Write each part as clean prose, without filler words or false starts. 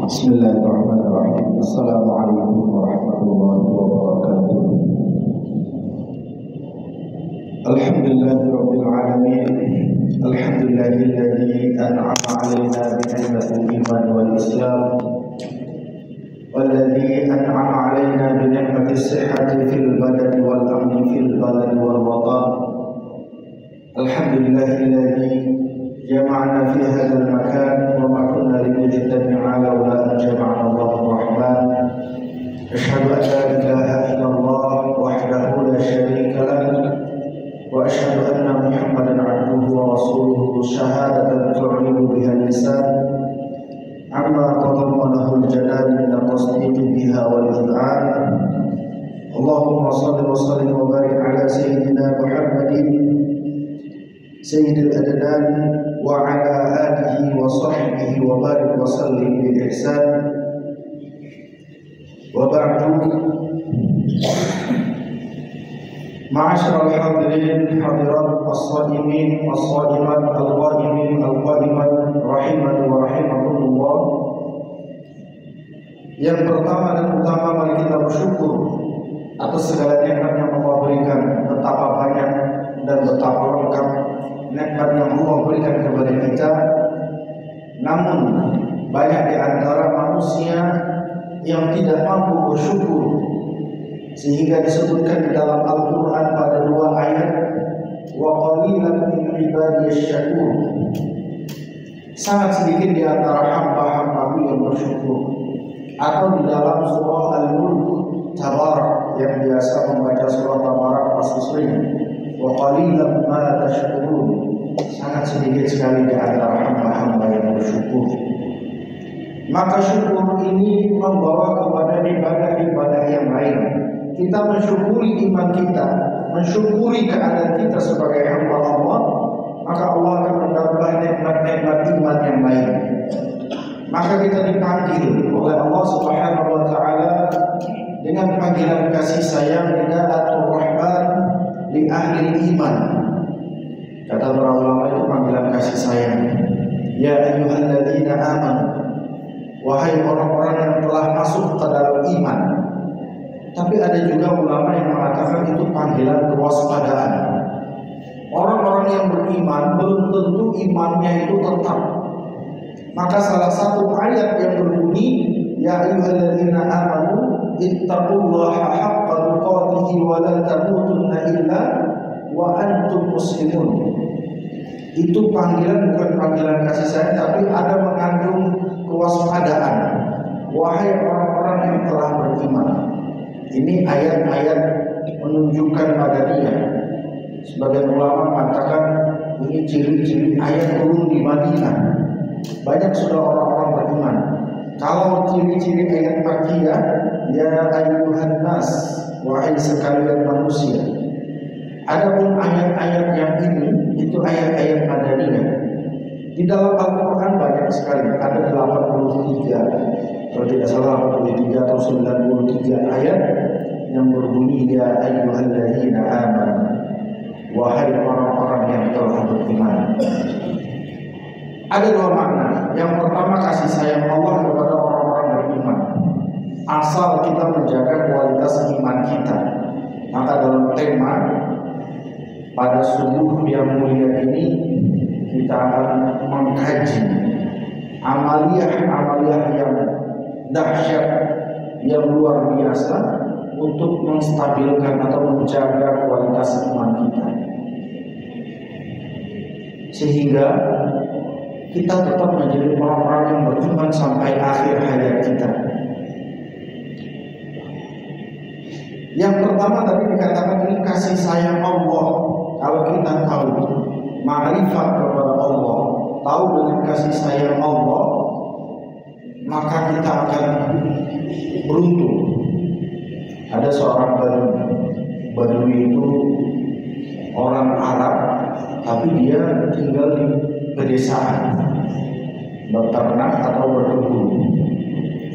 Bismillahirrahmanirrahim. Assalamualaikum warahmatullahi wabarakatuh. Alhamdulillahirabbil alamin. Alhamdulillahilladzi an'ama 'alaina bi ni'matil iman wal islam. Walladzi an'ama 'alaina bi ni'matis sihhati fil badani wal amni fil baladi wal watan. Alhamdulillahilladzi جمعنا في هذا المكان وما كنا لنجتمع لولا أن جمعنا الله الرحمن. أشهد أن لا إله إلا الله وحده لا شريك له وأشهد أن محمدا عبده ورسوله شهادة تعلن بها اللسان عما تضمنه الجلال من التصديق بها والإذعان. اللهم صل وسلم وبارك على سيدنا محمد سيد الأدنان وعلى آله وصحبه وبارك وسلم بالإحسان. وبعد، معاشر الحاضرين حاضرات الصائمين الصائمات القائمين القائمات rahimani wa rahimakumullah. Yang pertama dan utama, mari kita bersyukur atas segala nikmat yang Allah berikan. Betapa banyak dan betapa lengkap nikmat yang Allah berikan kepada kita. Namun banyak di antara manusia yang tidak mampu bersyukur, sehingga disebutkan di dalam Al-Quran pada dua ayat, wa qalilan min ibadiyasy syakur. Sangat sedikit di antara hamba-hambaku yang bersyukur. Atau di dalam surah Al-Mulk Tabarak, yang biasa membaca surah Tabarak pasti sering, wa qalilan ma tashkurun. Sangat sedikit sekali di antara hamba-hamba yang bersyukur. Maka syukur ini membawa kepada ibadah-ibadah yang lain. Kita mensyukuri iman kita, mensyukuri keadaan kita sebagai hamba Allah, maka Allah akan menambah nikmat-nikmat iman yang lain. Maka kita dipanggil oleh Allah Subhanahu wa taala dengan panggilan kasih sayang, Nidaatul Rahman li ahli iman. Kata para ulama, itu panggilan kasih sayang. Ya ayyuhalladzina amanu, wahai orang-orang yang telah masuk ke dalam iman. Tapi ada juga ulama yang mengatakan itu panggilan kewaspadaan. Orang-orang yang beriman belum tentu imannya itu tetap. Maka salah satu ayat yang berbunyi, ya ayyuhalladzina amanu ittaqullaha haqqa tuqatih wa la tamutunna illa wa antum muslimun. Itu panggilan bukan panggilan kasih sayang, tapi ada mengandung kewaspadaan. Wahai orang-orang yang telah beriman. Ini ayat-ayat menunjukkan madaniyah. Sebagian ulama mengatakan ini ciri-ciri ayat turun di Madinah. Banyak sudah orang-orang beriman. Kalau ciri-ciri ayat Makkiyah, ya ayyuhan nas, wahai sekalian manusia. Adapun ayat-ayat yang ini itu ayat-ayat madaniyah. Di dalam Al-Quran banyak sekali, ada 83, kalau tidak salah 83 atau 93 ayat yang berbunyi ya ayyuhalladzina amanu, wahai orang-orang yang telah beriman. Ada dua makna. Yang pertama, kasih sayang Allah kepada orang-orang beriman. Asal kita menjaga kualitas iman kita. Maka dalam tema pada subuh yang mulia ini kita akan mengkaji amaliyah yang dahsyat, yang luar biasa untuk menstabilkan atau menjaga kualitas iman kita, sehingga kita tetap menjadi orang-orang yang beriman sampai akhir hayat kita. Yang pertama tadi dikatakan ini kasih sayang Allah. Kalau kita tahu ma'rifat kepada Allah, tahu dengan kasih sayang Allah, maka kita akan beruntung. Ada seorang Badui itu orang Arab, tapi dia tinggal di pedesaan, berternak atau berkebun.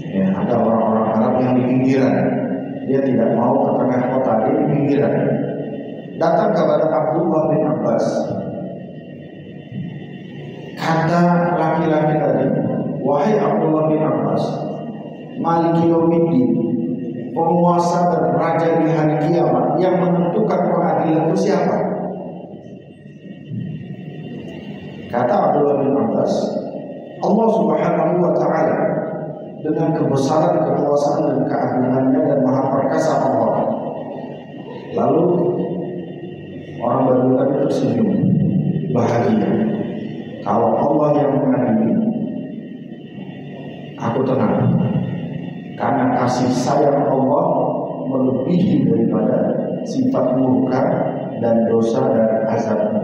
Ya, ada orang-orang Arab yang di pinggiran. Dia tidak mau ke tengah kota, dia di pinggiran. Datang kepada Abdullah bin Abbas. Kata laki-laki tadi, wahai Abdullah bin Abbas, Maliki Yaumiddin, penguasa dan raja di hari kiamat. Yang menentukan pengadilan itu siapa? Kata Abdullah bin Abbas, Allah Subhanahu wa Ta'ala dengan kebesaran, kekuasaan dan keagungannya dan maha perkasa Allah. Lalu orang Badui tadi tersenyum bahagia. Kalau Allah yang mengadili, aku tenang, karena kasih sayang Allah melebihi daripada sifat murka dan dosa dan azabnya.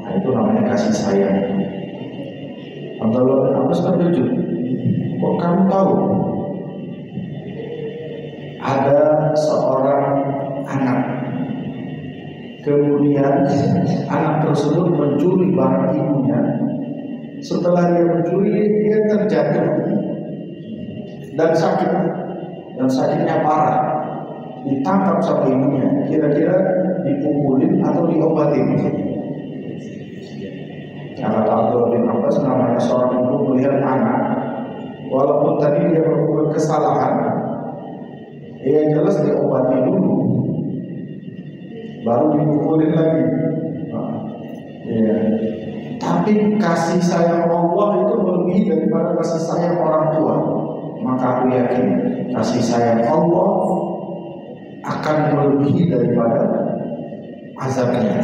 Nah, itu namanya kasih sayang. Abdullah bin Abbas terkejut. Kok kamu tahu? Ada seorang anak, kemudian anak tersebut mencuri barang ibunya. Setelah dia mencuri, dia terjatuh dan sakit, dan sakitnya parah. Ditangkap sama ibunya, kira-kira dipukulin atau diobatin. Kata Abdullah bin Abbas, namanya seorang ibu melihat anak, walaupun tadi dia berbuat kesalahan, yang jelas diobati dulu, baru dipukulin lagi. Ya. Tapi kasih sayang Allah itu melebihi daripada kasih sayang orang tua. Maka aku yakin kasih sayang Allah akan melebihi daripada azabnya.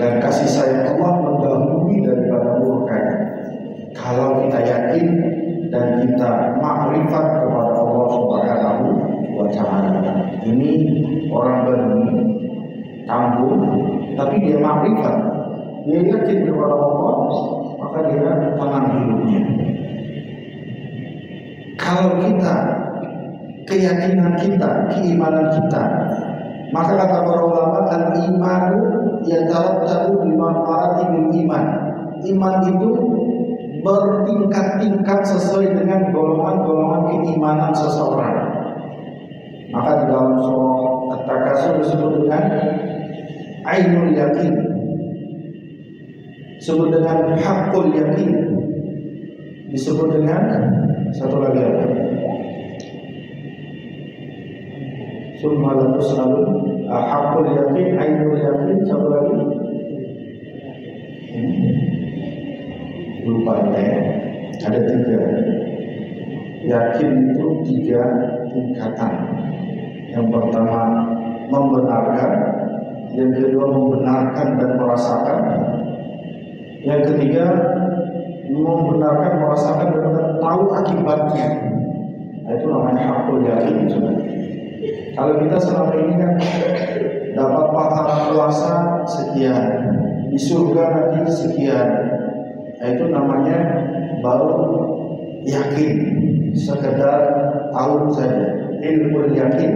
Dan kasih sayang Allah mendahului daripada murkanya. Kalau kita yakin dan kita makrifat kepada Allah Subhanahu wa Ta'ala. Ini orang Badui kampung, tapi dia makrifat, dia yakin kepada Allah, maka dia tenang hidupnya. Kalau kita, keyakinan kita, keimanan kita, maka kata para ulama, al-imanu yatarattabu bimanfaati bil iman. Iman itu bertingkat-tingkat sesuai dengan golongan-golongan keimanan seseorang. Maka di dalam surah At-Takasur disebut dengan ainul yakin, disebut dengan haqqul yakin, disebut dengan satu lagi apa? Summa la tus'alun, haqqul yakin, ainul yakin, satu lagi. Lupa ya. Ada 3. Yakin itu 3 tingkatan. Yang pertama membenarkan, yang kedua membenarkan dan merasakan, yang ketiga membenarkan, merasakan dan tahu akibatnya. Nah, itu namanya haqqul yakin. Kalau kita selama ini kan dapat pahala puasa sekian, di surga nanti sekian, nah, itu namanya baru yakin, sekedar tahu saja. Ilmu yakin,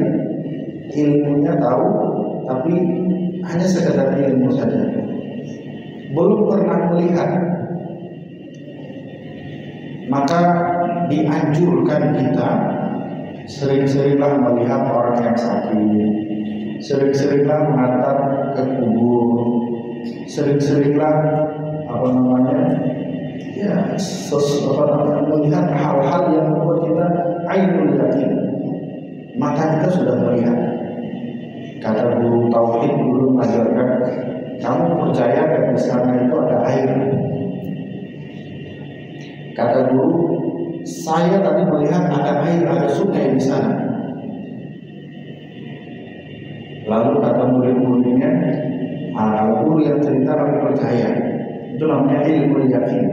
ilmunya tahu, tapi hanya sekedar ilmu saja, belum pernah melihat. Maka dianjurkan kita sering-seringlah melihat orang yang sakit, sering-seringlah mengantar ke kubur, sering-seringlah melihat hal-hal yang membuat kita ainul yakin. Mata kita sudah melihat. Kata guru tauhid dulu mengajarkan, kamu percaya kan di sana itu ada air? Kata guru, saya tadi melihat ada air, ada sungai di sana. Lalu kata murid-muridnya, guru yang cerita kami percaya. Itu namanya ilmu yakin.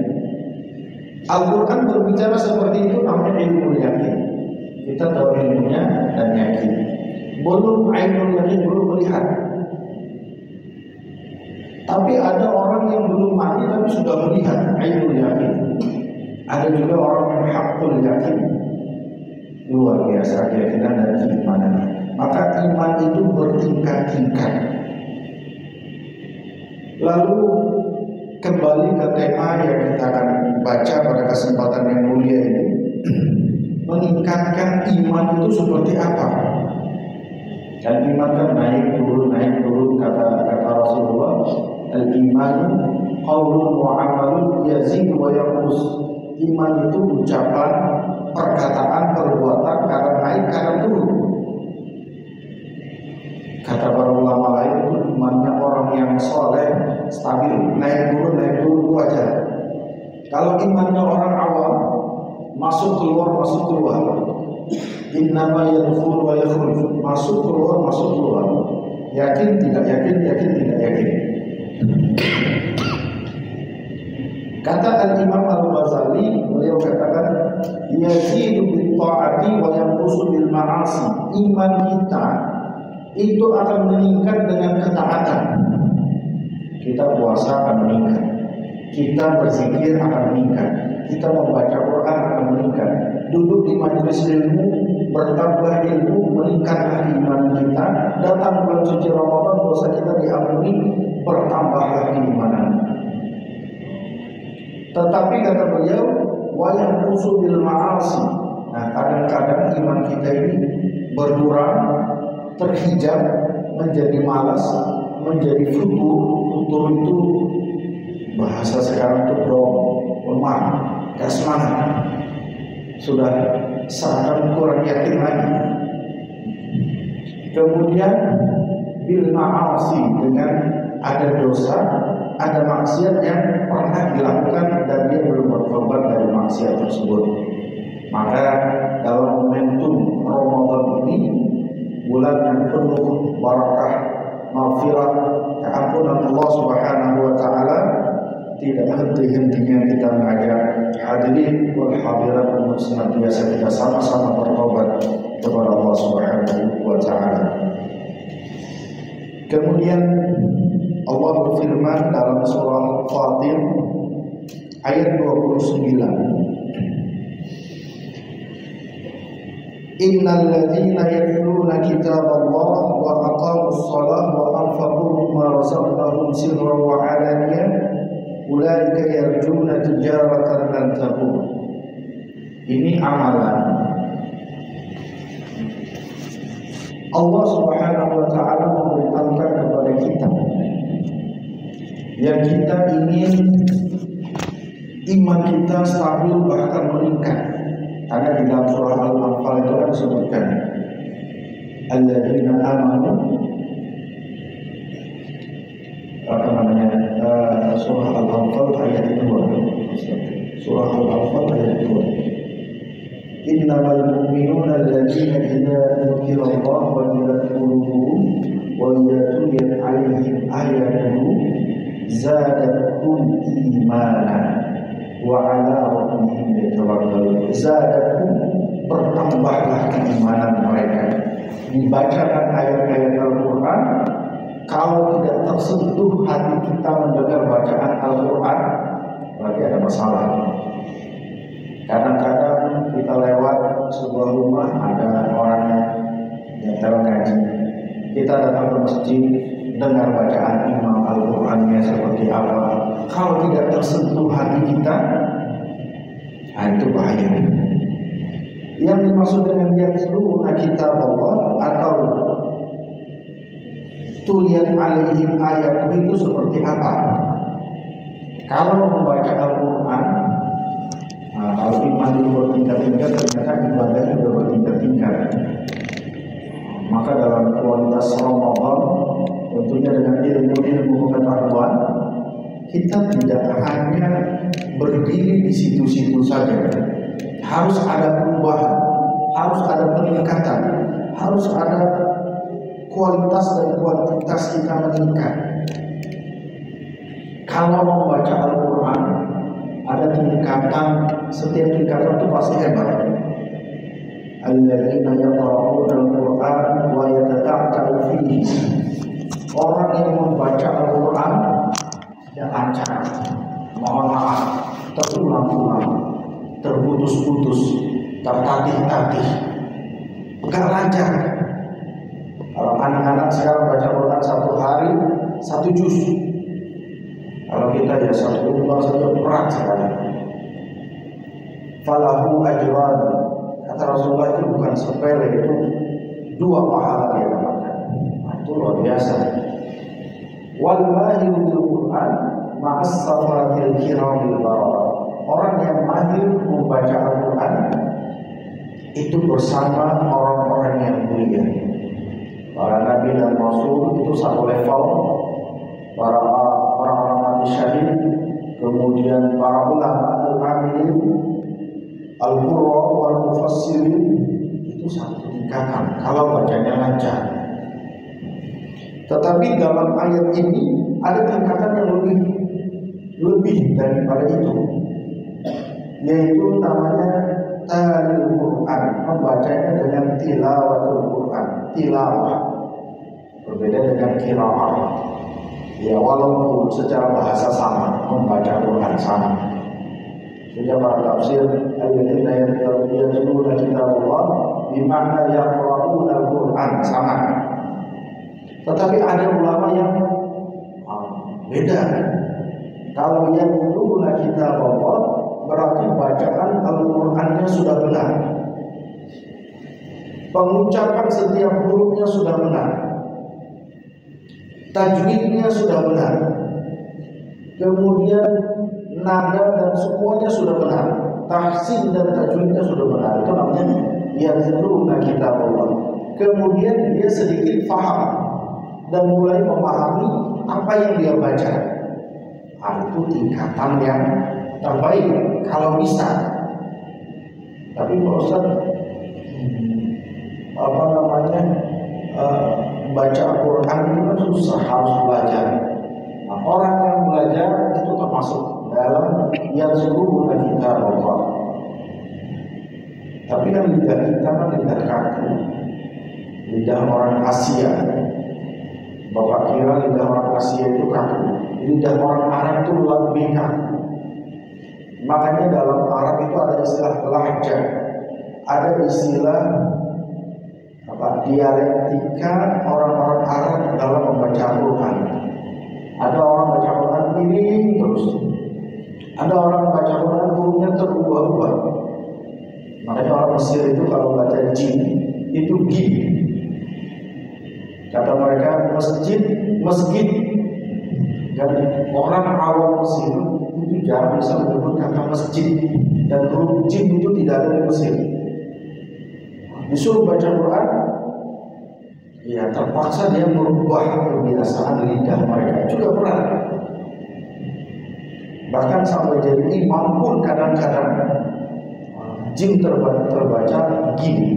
Al-Quran berbicara seperti itu, namanya ilmu yakin. Kita tahu ilmunya dan yakin. Belum ainul yakin, belum melihat. Tapi ada orang yang belum mati tapi sudah melihat, ainul yakin. Ada juga orang yang haqqul yakin. Luar biasa keyakinan dan keimanan. Maka iman itu bertingkat-tingkat. Lalu kembali ke tema yang kita akan baca pada kesempatan yang mulia ini. Meningkatkan iman itu seperti apa? Dan iman kan naik turun kata Rasulullah. Al-imanu qaulun wa amalun yazid wa yanqus. Iman itu ucapan, perkataan, perbuatan, kadang naik, kadang turun. Kata para ulama lain itu imannya orang yang soleh stabil, naik turun itu aja. Kalau imannya orang awam, masuk keluar, innama yadkhulu wa yakhruj, masuk keluar, yakin tidak yakin, yakin tidak yakin. Kata Al-Imam Al-Ghazali, beliau katakan yazidu bil ta'ati wa yanqusu bil ma'asi. Iman kita itu akan meningkat dengan ketaatan. Kita puasa akan meningkat, kita berzikir akan meningkat, kita membaca Quran akan meningkat, duduk di majelis ilmu, bertambah ilmu, meningkatlah iman kita. Datang bulan suci Ramadan, dosa kita diampuni, bertambahlah keimanan. Tetapi kata beliau, wa yanqusu bil ma'asi. Nah, kadang-kadang iman kita ini berkurang, terhijab, menjadi malas, menjadi futur. Futur itu bahasa sekarang itu dong, lemah, gak semangat, sudah seakan kurang yakin lagi. Kemudian bil ma'asi, dengan ada dosa, ada maksiat yang pernah dilakukan dan dia belum bertobat dari maksiat tersebut. Maka dalam momentum Ramadan ini, bulan yang penuh barakah, maghfirah, keampunan Allah Subhanahu wa taala, tidak henti-hentinya kita mengajak hadirin wal hadirat untuk senantiasa kita sama-sama bertobat kepada Allah Subhanahu wa taala. Kemudian Allah berfirman dalam surah Fatir ayat 29, Innal ladzina yatluna kitaballah wa aqamus shalah wa anfaqu mimma razaqnahum sirran wa 'alaniyah ulaika yarjuna tijaratan lan tabur. Ini amalan Allah Subhanahu wa taala memerintahkan kepada kita yang kita ingin iman kita stabil bahkan meningkat. Karena di dalam surah Al-Anfal itu kan disebutkan alladzina amanu, surah Al-Anfal ayat 2. Surah Al-Anfal ayat 2. Innamal mu'minuna alladzina idza dzukira Allah wajilat qulubuhum wa idza tuliyat 'alaihim ayatuhu zadatuhum imanan wa 'ala rabbihim yatawakkalun. Zadatuhum, bertambahlah keimanan mereka. Dibacakan ayat-ayat Al-Quran, kalau tidak tersentuh hati kita mendengar bacaan Al-Quran, berarti ada masalah. Kadang-kadang kita lewat sebuah rumah, ada orang yang terang ngaji, kita datang ke masjid, dengar bacaan imam Al-Qurannya seperti apa, kalau tidak tersentuh hati kita, itu bahaya. Yang dimaksud dengan yatluna kitab Allah atau tuliyat alaihim ayat itu seperti apa? Kalau membaca Al-Quran, kalau iman itu bertingkat-tingkat, ternyata ibadahnya juga bertingkat-tingkat. Maka dalam kualitas Ramadan, tentunya dengan ilmu-ilmu pengetahuan, kita tidak hanya berdiri di situ-situ saja. Harus ada perubahan, harus ada peningkatan, harus ada kualitas dan kuantitas kita meningkat. Kalau membaca Al-Quran, ada tingkatan, setiap tingkatan itu pasti hebat. Alladzina yaqra'una al-Qur'an wa yatata'attaru fihi. Orang yang membaca Al-Quran tidak lancar, mohon maaf, terulang-ulang, terputus-putus, tertatih-tatih, enggak lancar. Kalau anak-anak sekarang baca Quran satu hari 1 juz, kalau kita ya 1 lembar saja berat sekali. Falahu ajran, kata Rasulullah itu bukan sepele, itu 2 pahala dia dapatkan. Itu luar biasa. Wal mahir bil Quran ma'as safaratil kiramil barara. Orang yang mahir membaca Al-Quran itu bersama orang-orang yang mulia. Para nabi dan rasul itu satu level, para orang-orang mati syahid, kemudian para ulama al-amilin, al-qurra wal mufassirin itu satu tingkatan kalau bacanya lancar. Tetapi dalam ayat ini ada tingkatan yang lebih daripada itu, yaitu namanya talil Quran, membacanya dengan tilawatul Quran, tilawah, berbeda dengan qiraah. Ya, walaupun secara bahasa sama, membaca Quran sama. Sudah para tafsir alladzina yatluna kitabullah bimakna yaqra'una al-Quran sama. Tetapi ada ulama yang beda. Kalau yang yatluna kitabullah berarti bacaan Al-Qur'annya sudah benar. Pengucapan setiap hurufnya sudah benar. Tajwidnya sudah benar. Kemudian nada dan semuanya sudah benar. Tahsin dan tajwidnya sudah benar. Itu namanya yatluna kitabullah. Kemudian dia sedikit paham dan mulai memahami apa yang dia baca. Itu tingkatan yang terbaik kalau bisa. Tapi Pak Ustaz, baca Al-Quran itu kan susah, harus belajar. Nah, orang yang belajar itu termasuk dalam yang seluruh kita Allah. Tapi kan lidah kita kan lidah kaku, lidah orang Asia. Bapak kira lidah orang Asia itu kaku, lidah orang Arab itu lebih kaku. Makanya dalam Arab itu ada istilah lahjah, ada istilah dialektika orang-orang Arab dalam membaca Al-Quran. Ada orang baca Al-Quran miring terus, ada orang baca Al-Quran hurufnya terubah-ubah. Makanya orang Mesir itu kalau baca jin itu gin. Kata mereka masjid. Dan orang awam Mesir itu jarang bisa menyebut kata masjid, dan huruf jim itu tidak ada di Mesir. Disuruh baca Quran, ya terpaksa dia merubah kebiasaan lidah mereka, juga berat. Bahkan sampai jadi imam pun kadang-kadang jim terbaca gim.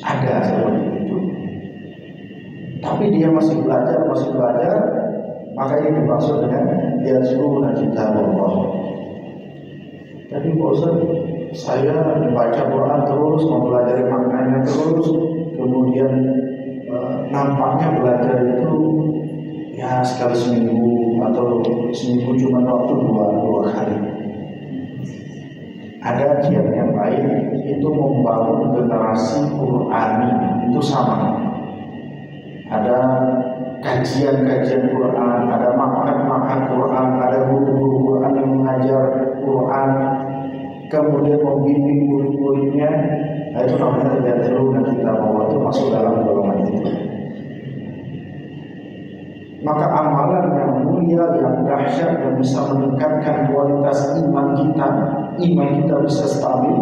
Ada seperti itu. Tapi dia masih belajar, makanya dimaksud dengan yatluna kitabullah. Tapi Pak Ustaz, saya membaca Quran terus, mempelajari maknanya terus, kemudian nampaknya belajar itu ya sekali seminggu atau seminggu cuma waktu dua kali. Ada kiat yang baik itu membangun generasi Qurani itu sama. Ada kajian-kajian Quran, ada makan Quran, ada guru-guru Quran yang mengajar Quran, kemudian membimbing murid-muridnya. Nah, itu namanya yatluna kitabullah, itu masuk dalam golongan itu. Maka amalan yang mulia, yang dahsyat, yang bisa meningkatkan kualitas iman kita bisa stabil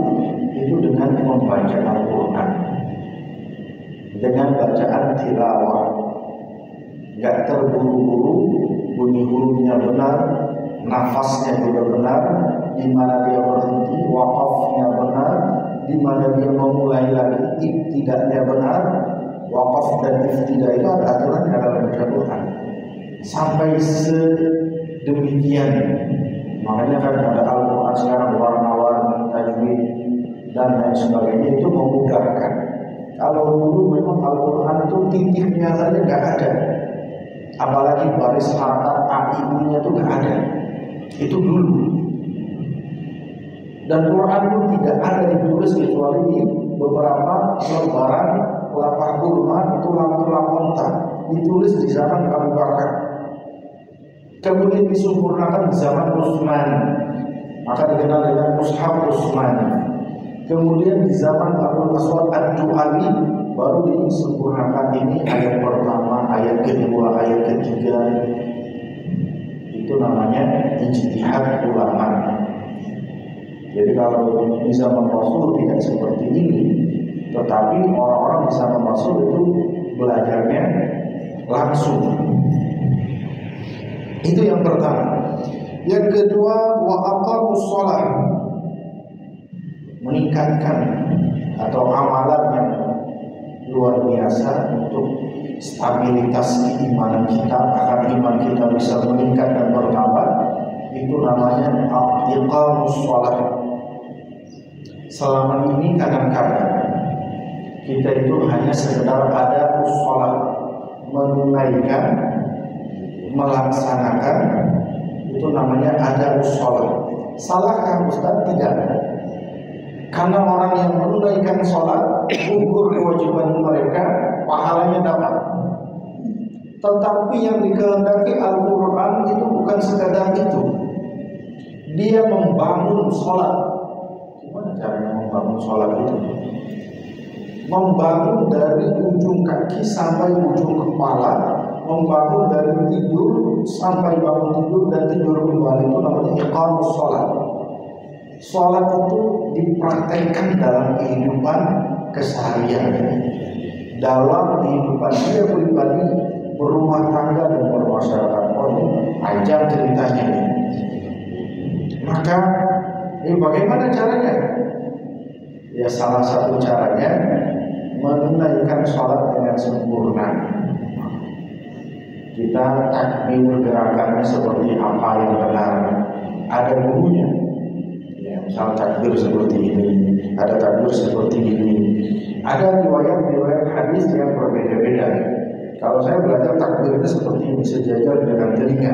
itu dengan membaca Al-Quran, dengan bacaan tilawah, nggak terburu-buru, bunyi hurufnya benar, nafasnya juga benar, di mana dia berhenti, wakafnya benar, di mana dia memulai lagi, ibtidanya benar. Wakaf dan ibtidah itu ada aturan dalam baca Quran. Sampai sedemikian. Makanya kan ada Al-Quran sekarang warna-warni, tajwid dan lain sebagainya, itu memudahkan. Kalau dulu memang Al-Quran itu titiknya saja nggak ada, apalagi baris harakat A-I-U-nya itu nggak ada. Itu dulu. Dan Quran pun tidak ada ditulis kecuali di beberapa lembaran lapak kurma, itu lampu-lampu onta, ditulis di zaman Abu Bakar. Kemudian disempurnakan di zaman Utsman, maka dikenal dengan Mushaf Utsman. Kemudian di zaman Abdul Aswad Ad-Du'ali baru disempurnakan ini ayat pertama, ayat kedua, ayat ketiga. Itu namanya ijtihad ulama. Jadi kalau di zaman Rasul tidak seperti ini, tetapi orang-orang di zaman Rasul itu belajarnya langsung. Itu yang pertama. Yang kedua, wa aqamus shalah, meningkatkan atau amalan yang luar biasa untuk stabilitas keimanan kita, agar iman kita bisa meningkat dan bertambah. Itu namanya iqamus shalah. Selama ini kadang-kadang kita itu hanya sekedar ada shalah, menunaikan, melaksanakan, itu namanya ada shalah. Salahkah Ustaz? Tidak. Karena orang yang menunaikan sholat, gugur kewajiban mereka, pahalanya dapat. Tetapi yang dikehendaki Al-Quran itu bukan sekadar itu. Dia membangun sholat. Gimana caranya membangun sholat itu? Membangun dari ujung kaki sampai ujung kepala, membangun dari tidur sampai bangun tidur dan tidur kembali, itu namanya iqamus sholat. Sholat itu dipraktekkan dalam kehidupan keseharian, dalam kehidupan dia pribadi, berumah tangga dan bermasyarakat. Oh, ini panjang ceritanya. Maka bagaimana caranya? Ya, salah satu caranya menunaikan sholat dengan sempurna. Kita takbir gerakannya seperti apa yang benar, ada gurunya. Misal takbir seperti ini, ada takbir seperti ini. Ada riwayat-riwayat hadis yang berbeda-beda. Kalau saya belajar takbir itu seperti ini, sejajar dengan telinga.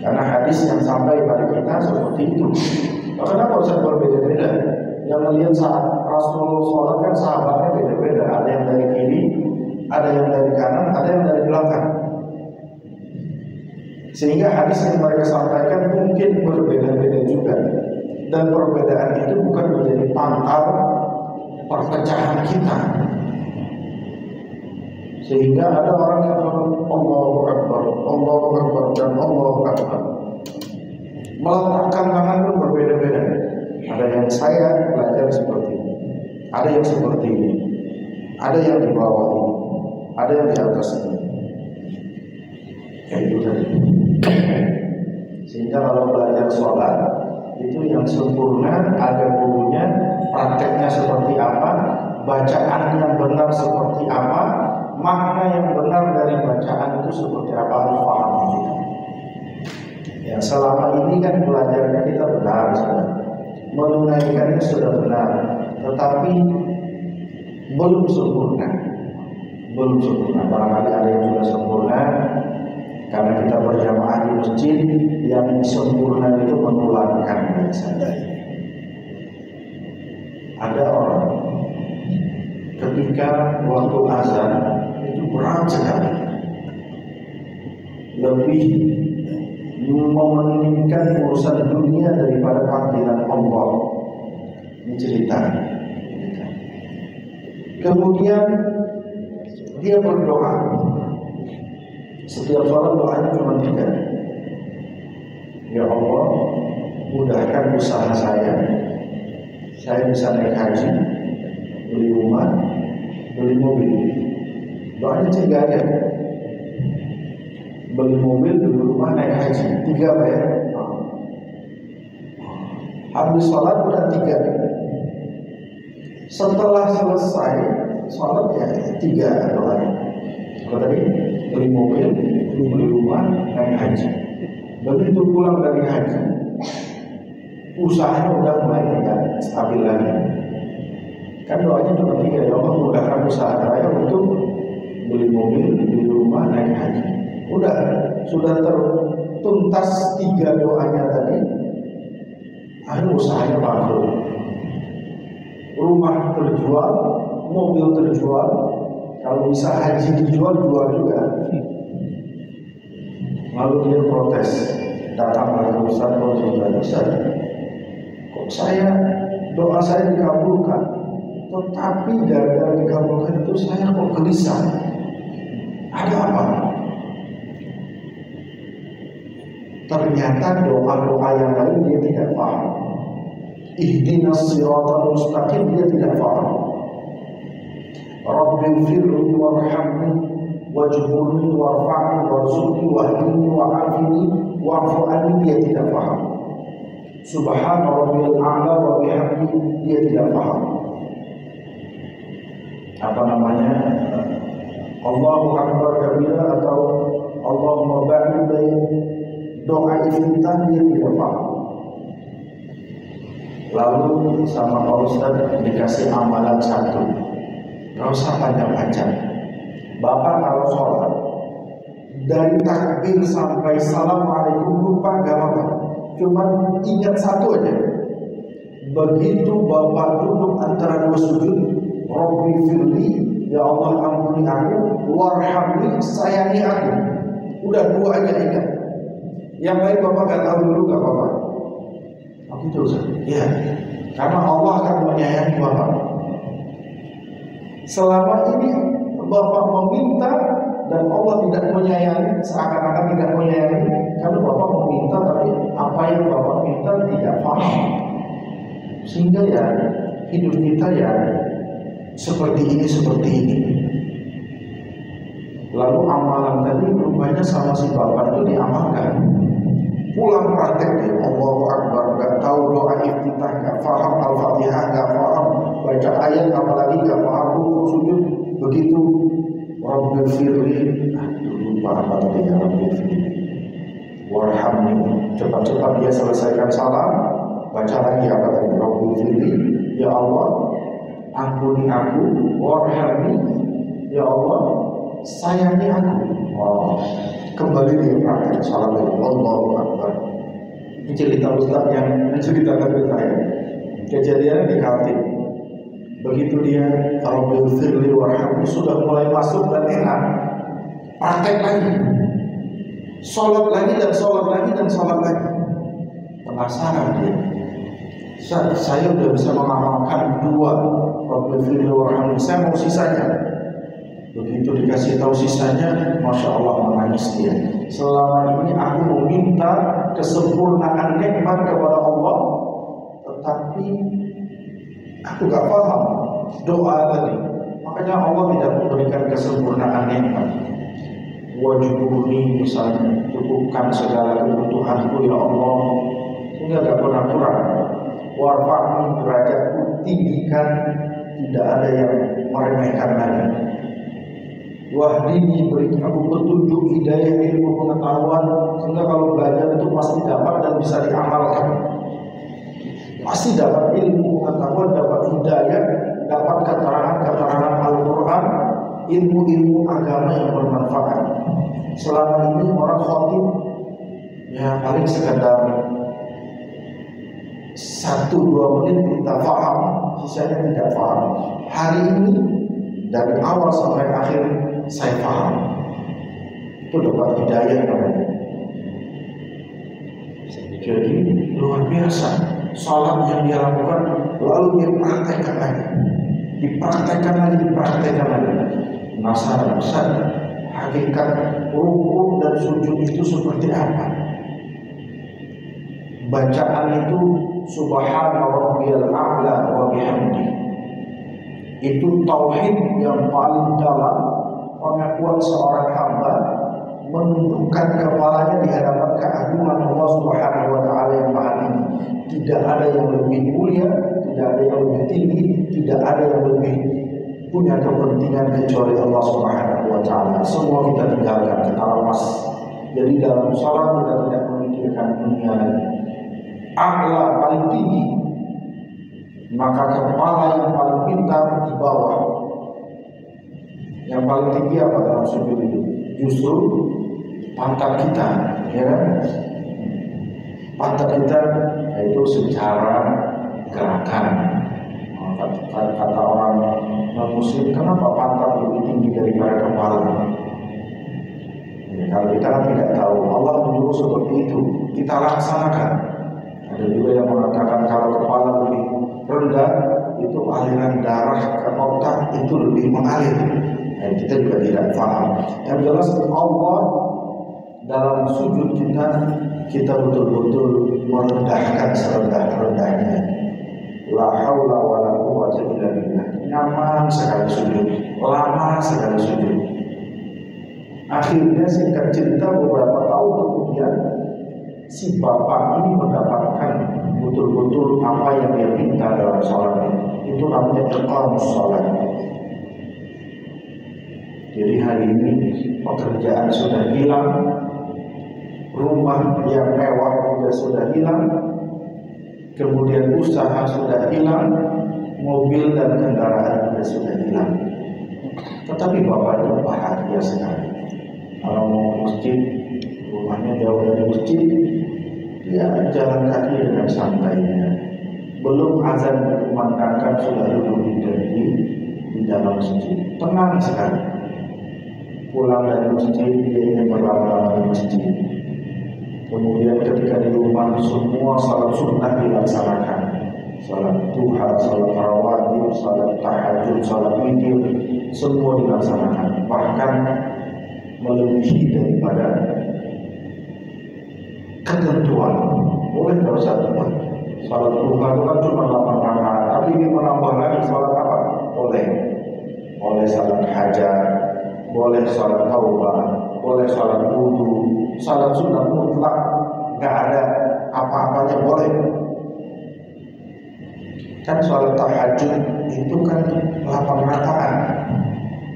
Karena hadis yang sampai pada kita seperti itu. Kenapa harus berbeda-beda? Yang melihat saat Rasulullah sholat kan sahabatnya beda-beda. Ada yang dari kiri, ada yang dari kanan, ada yang dari belakang. Sehingga hadis yang mereka sampaikan mungkin berbeda-beda juga. Dan perbedaan itu bukan menjadi pangkal perpecahan kita. Sehingga ada orang yang bilang Allahu Akbar, Allahu Akbar, dan Allahu Akbar. Meletakkan tangan pun berbeda-beda. Ada yang saya belajar seperti ini, ada yang seperti ini, ada yang di bawah ini, ada yang di atas ini. Kayak gitu. Sehingga kalau belajar sholat itu yang sempurna, ada gurunya, prakteknya seperti apa, bacaan yang benar seperti apa, makna yang benar dari bacaan itu seperti apa, harus paham kita. Ya, selama ini kan belajarnya kita benar, menunaikannya sudah benar, tetapi belum sempurna. Belum sempurna. Barangkali ada yang sudah sempurna, karena kita berjamaah di masjid, yang sempurna itu menularkan biasanya. Ada orang ketika waktu azan itu berat sekali, lebih mementingkan urusan dunia daripada panggilan Allah. Ini cerita. Kemudian dia berdoa. Setiap sholat doanya cuma 3. Ya Allah, mudahkan usaha saya bisa naik haji, beli rumah, beli mobil. Doanya 3 aja. Beli mobil, beli rumah, naik haji. 3 Pak ya. Habis sholat udah 3. Setelah selesai sholat ya 3 doanya. Apa tadi? Beli mobil, beli rumah, naik haji. Begitu pulang dari haji, usahanya udah mulai tidak stabil lagi. Kan doanya cuma 3, ya Allah mudahkan usaha saya untuk beli mobil, beli rumah, naik haji. Sudah tertuntas 3 doanya tadi. Akhirnya usahanya bangkrut. Rumah terjual, mobil terjual. Kalau bisa haji dijual, jual juga. Lalu dia protes, datang lagi Ustaz, kok doa saya dikabulkan, tetapi gara-gara dikabulkan itu saya kok gelisah. Ada apa? Ternyata doa-doa yang lain dia tidak paham. ihdinas siratal mustaqim, dia tidak paham. Rabbi firli warhamni wajburni warfa'ni warzuqni wahdini wa'afini wa'fu anni, dia tidak paham. Subhana rabbiyal a'la wa bihamdi, dia tidak paham. Apa namanya? Allahu akbar kabira atau Allahumma ba'id bain, doa iftitah, dia tidak paham. Lalu sama Pak Ustaz dikasih amalan satu, nggak usah panjang-panjang. Bapak kalau sholat dari takbir sampai assalamualaikum lupa gak apa-apa, cuman ingat satu aja. Begitu Bapak duduk antara dua sujud, Rabbi firli, ya Allah ampuni aku, warhamni, sayangi aku. Udah dua aja ingat. Yang lain Bapak gak tahu dulu gak apa-apa. Aku itu Ustaz. Ya, karena Allah akan menyayangi Bapak. Selama ini Bapak meminta dan Allah tidak menyayangi, seakan-akan tidak menyayangi, karena Bapak meminta tapi apa yang Bapak minta tidak paham. Sehingga ya hidup kita ya seperti ini. Lalu amalan tadi rupanya sama si Bapak itu diamalkan. Pulang praktek deh, Allahu Akbar, gak tahu doa iftitah, gak paham Al-Fatihah, gak paham baca ayat, apalagi gak paham rukuk sujud. Begitu Rabbi firli, lupa apa tadi ya, Rabbi firli warhamni, cepat-cepat dia selesaikan salam, baca lagi apa tadi, Rabbi firli, ya Allah ampuni aku, warhamni, ya Allah sayangi aku. Kembali dia praktek salam dari Allahu Akbar. Ini cerita Ustaz yang menceritakan ke saya. Kejadian di Kaltim. Begitu dia Rabbi firli warhamni sudah mulai masuk dan enak, praktek lagi, sholat lagi dan sholat lagi dan sholat lagi. Penasaran dia. Saya udah bisa mengamalkan dua Rabbi firli warhamni, saya mau sisanya. Begitu dikasih tahu sisanya, Masya Allah menangis dia. Selama ini aku meminta kesempurnaan nikmat kepada Allah, tetapi aku gak paham doa tadi. Makanya Allah tidak memberikan kesempurnaan nikmat. Wajibuni misalnya, cukupkan segala kebutuhanku ya Allah, sehingga gak pernah kurang. Warfa'ni, derajatku tinggikan, tidak ada yang meremehkan lagi. Wahdini, beri aku petunjuk, hidayah, ilmu, pengetahuan, sehingga kalau belajar itu pasti dapat dan bisa diamalkan. Pasti dapat ilmu, pengetahuan, dapat hidayah, dapat keterangan Al-Quran, ilmu-ilmu agama yang bermanfaat. Selama ini orang khotib ya paling sekedar 1-2 menit kita paham, sisanya tidak paham. Hari ini dari awal sampai akhir saya paham. Itu dapat hidayah namanya. Jadi luar biasa salat yang dia lakukan, lalu dia praktekkan lagi, dipraktekkan lagi. Masalah besar hakikat rukuk dan sujud itu seperti apa? Bacaan itu Subhana rabbiyal a'la wa bihamdi. Itu tauhid yang paling dalam, pengakuan seorang hamba menundukkan kepalanya di hadapan keagungan Allah Subhanahu wa taala yang maha tinggi. Tidak ada yang lebih mulia, tidak ada yang lebih tinggi, tidak ada yang lebih punya kepentingan kecuali Allah Subhanahu wa taala. Semua kita tinggalkan, kita lepas. Jadi dalam salat kita tidak memikirkan dunia lagi. A'la paling tinggi, maka kepala yang paling pintar di bawah. Yang paling tinggi apa dalam sujud itu? Justru pantat kita, ya kan? Pantat kita itu secara gerakan. Kata orang non-muslim, kenapa pantat lebih tinggi daripada kepala? Ya, kalau kita kan tidak tahu, Allah menyuruh seperti itu, kita laksanakan. Ada juga yang mengatakan kalau kepala lebih rendah, itu aliran darah ke otak itu lebih mengalir. Nah, kita juga tidak paham. Yang jelas Allah dalam sujud kita betul-betul merendahkan serendah-rendahnya. La haula wala quwwata illa billah. Nyaman sekali sujud, lama sekali sujud. Akhirnya singkat cerita beberapa tahun kemudian si bapak ini mendapatkan betul-betul apa yang dia minta dalam sholatnya. Itu namanya iqamus sholat. Jadi hari ini pekerjaan sudah hilang, rumah yang mewah juga sudah hilang, kemudian usaha sudah hilang, mobil dan kendaraan juga sudah hilang. Tetapi bapaknya bahagia sekali. Kalau mau ke masjid, rumahnya jauh dari masjid, dia jalan kaki dengan santainya. Belum azan dikumandangkan sudah duduk di dalam masjid, tenang sekali. Pulang dari masjid, dia ingin berlama-lama di masjid. Kemudian ketika di rumah semua salat sunnah dilaksanakan, salat duha, salat rawatib, salat tahajud, salat witir, semua dilaksanakan. Bahkan melebihi daripada ketentuan. Boleh kalau satu salat duha itu kan cuma 8 rakaat, tapi ini menambah lagi salat apa? Boleh salat hajat, boleh salat taubah, boleh salat wudu, salat sunnah mutlak, nggak ada apa-apanya boleh. Kan salat tahajud itu kan 8 rakaat,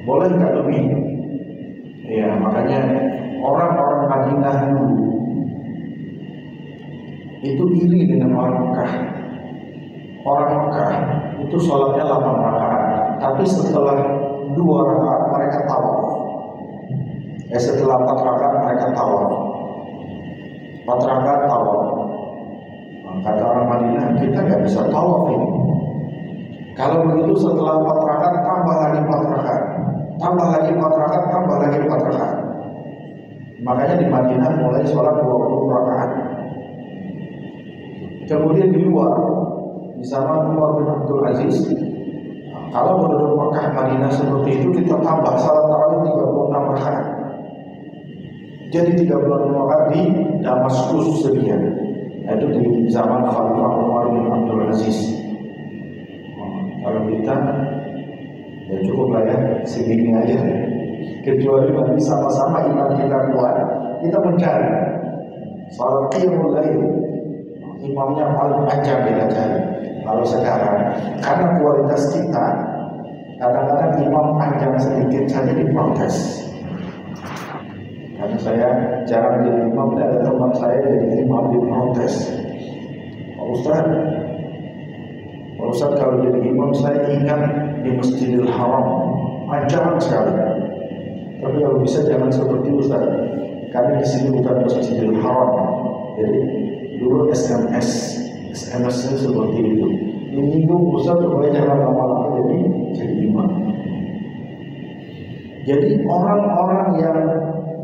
boleh nggak lebih? Ya makanya orang-orang Madinah dulu itu iri dengan orang Mekah. Orang Mekah itu sholatnya 8 rakaat, tapi setelah 2 rakaat mereka tawaf. Setelah 4 rakaat mereka tawaf. 4 rakaat tawaf. Kata orang Madinah, kita nggak bisa tawaf ini. Kalau begitu setelah 4 rakaat tambah lagi 4 rakaat, tambah lagi 4 rakaat, tambah lagi 4 rakaat. Makanya di Madinah mulai sholat 20 rakaat. Kemudian di luar, di zaman Umar bin Abdul Aziz, kalau penduduk Mekah Madinah seperti itu, kita tambah salat tarawih 36 rakaat. Jadi 36 rakaat di Damaskus Syria. Itu di zaman Khalifah Umar bin Abdul Aziz. Kalau kita ya cukup lah ya, segini aja. Kecuali nanti sama-sama iman kita kuat, kita mencari salat qiyamul lail. Imamnya paling panjang kita cari. Kalau sekarang, karena kualitas kita, kadang-kadang imam panjang sedikit saja diprotes. Karena saya jarang jadi imam, dan ada teman saya jadi imam diprotes. Pak Ustaz kalau jadi imam saya ingat di Masjidil Haram, panjang sekali. Tapi kalau bisa jangan seperti Ustaz, karena di sini bukan Masjidil Haram. Jadi dulu SMS-nya seperti itu. Menyinggung Ustaz supaya jangan lama-lama jadi imam. Jadi orang-orang yang